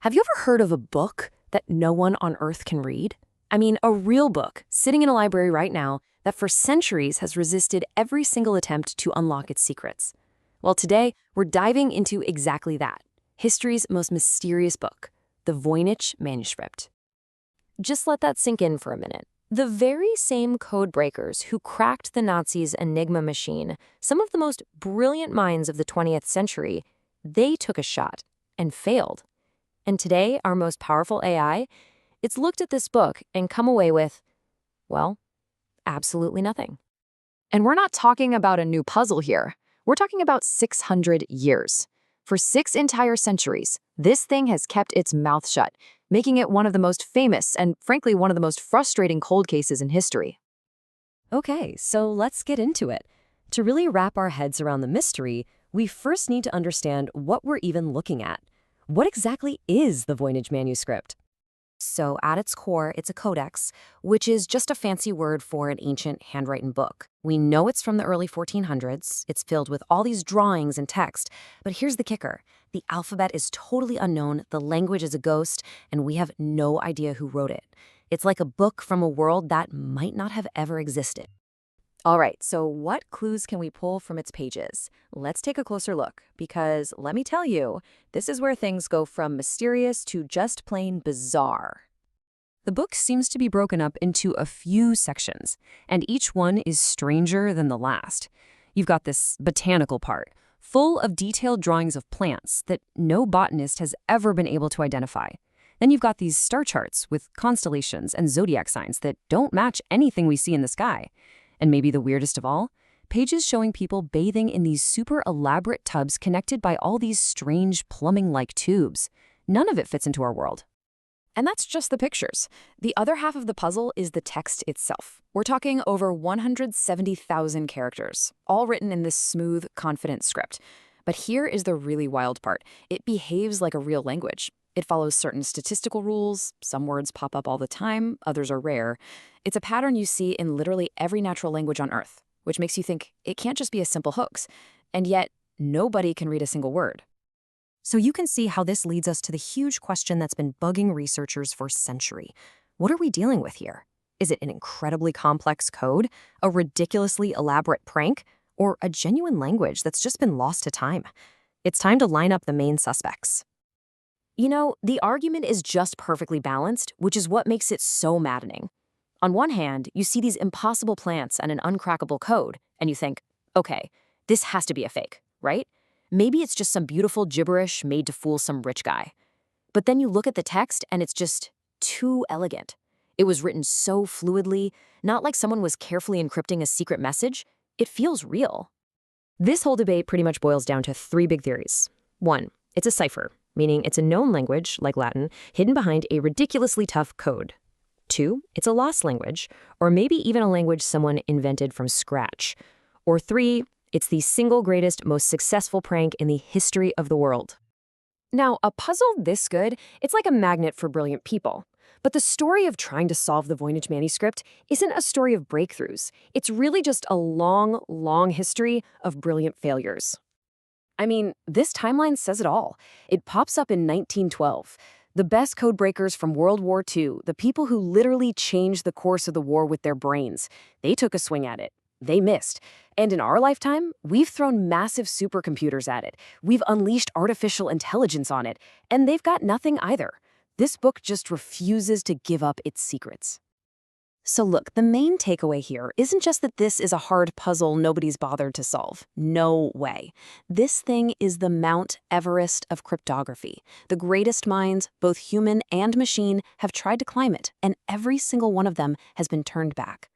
Have you ever heard of a book that no one on Earth can read? I mean, a real book sitting in a library right now that for centuries has resisted every single attempt to unlock its secrets. Well, today, we're diving into exactly that, history's most mysterious book, the Voynich Manuscript. Just let that sink in for a minute. The very same code breakers who cracked the Nazis' Enigma machine, some of the most brilliant minds of the 20th century, they took a shot and failed. And today, our most powerful AI, it's looked at this book and come away with, well, absolutely nothing. And we're not talking about a new puzzle here. We're talking about 600 years. For 6 entire centuries, this thing has kept its mouth shut, making it one of the most famous and, frankly, one of the most frustrating cold cases in history. Okay, so let's get into it. To really wrap our heads around the mystery, we first need to understand what we're even looking at. What exactly is the Voynich Manuscript? So at its core, it's a codex, which is just a fancy word for an ancient handwritten book. We know it's from the early 1400s. It's filled with all these drawings and text. But here's the kicker. The alphabet is totally unknown, the language is a ghost, and we have no idea who wrote it. It's like a book from a world that might not have ever existed. All right, so what clues can we pull from its pages? Let's take a closer look, because let me tell you, this is where things go from mysterious to just plain bizarre. The book seems to be broken up into a few sections, and each one is stranger than the last. You've got this botanical part, full of detailed drawings of plants that no botanist has ever been able to identify. Then you've got these star charts with constellations and zodiac signs that don't match anything we see in the sky. And maybe the weirdest of all, pages showing people bathing in these super elaborate tubs connected by all these strange plumbing-like tubes. None of it fits into our world. And that's just the pictures. The other half of the puzzle is the text itself. We're talking over 170,000 characters, all written in this smooth, confident script. But here is the really wild part. It behaves like a real language. It follows certain statistical rules. Some words pop up all the time, others are rare. It's a pattern you see in literally every natural language on Earth, which makes you think it can't just be a simple hoax. And yet, nobody can read a single word. So you can see how this leads us to the huge question that's been bugging researchers for a century. What are we dealing with here? Is it an incredibly complex code, a ridiculously elaborate prank, or a genuine language that's just been lost to time? It's time to line up the main suspects. You know, the argument is just perfectly balanced, which is what makes it so maddening. On one hand, you see these impossible plants and an uncrackable code, and you think, okay, this has to be a fake, right? Maybe it's just some beautiful gibberish made to fool some rich guy. But then you look at the text and it's just too elegant. It was written so fluidly, not like someone was carefully encrypting a secret message. It feels real. This whole debate pretty much boils down to 3 big theories. 1, it's a cipher, meaning it's a known language, like Latin, hidden behind a ridiculously tough code. 2, it's a lost language, or maybe even a language someone invented from scratch. Or 3, it's the single greatest, most successful prank in the history of the world. Now, a puzzle this good, it's like a magnet for brilliant people. But the story of trying to solve the Voynich Manuscript isn't a story of breakthroughs. It's really just a long, long history of brilliant failures. I mean, this timeline says it all. It pops up in 1912. The best code breakers from World War II, the people who literally changed the course of the war with their brains, they took a swing at it. They missed. And in our lifetime, we've thrown massive supercomputers at it. We've unleashed artificial intelligence on it. And they've got nothing either. This book just refuses to give up its secrets. So look, the main takeaway here isn't just that this is a hard puzzle nobody's bothered to solve. No way. This thing is the Mount Everest of cryptography. The greatest minds, both human and machine, have tried to climb it, and every single one of them has been turned back.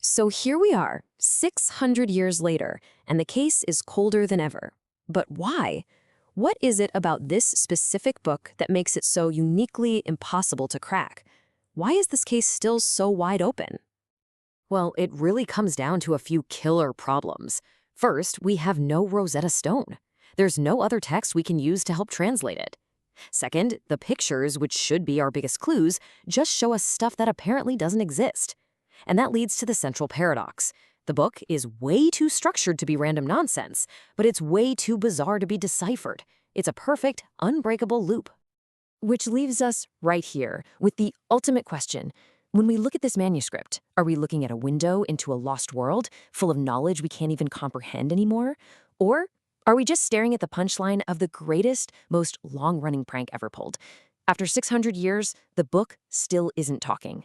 So here we are, 600 years later, and the case is colder than ever. But why? What is it about this specific book that makes it so uniquely impossible to crack? Why is this case still so wide open? Well, it really comes down to a few killer problems. First, we have no Rosetta Stone. There's no other text we can use to help translate it. Second, the pictures, which should be our biggest clues, just show us stuff that apparently doesn't exist. And that leads to the central paradox. The book is way too structured to be random nonsense, but it's way too bizarre to be deciphered. It's a perfect, unbreakable loop. Which leaves us right here with the ultimate question. When we look at this manuscript, are we looking at a window into a lost world full of knowledge we can't even comprehend anymore? Or are we just staring at the punchline of the greatest, most long-running prank ever pulled? After 600 years, the book still isn't talking.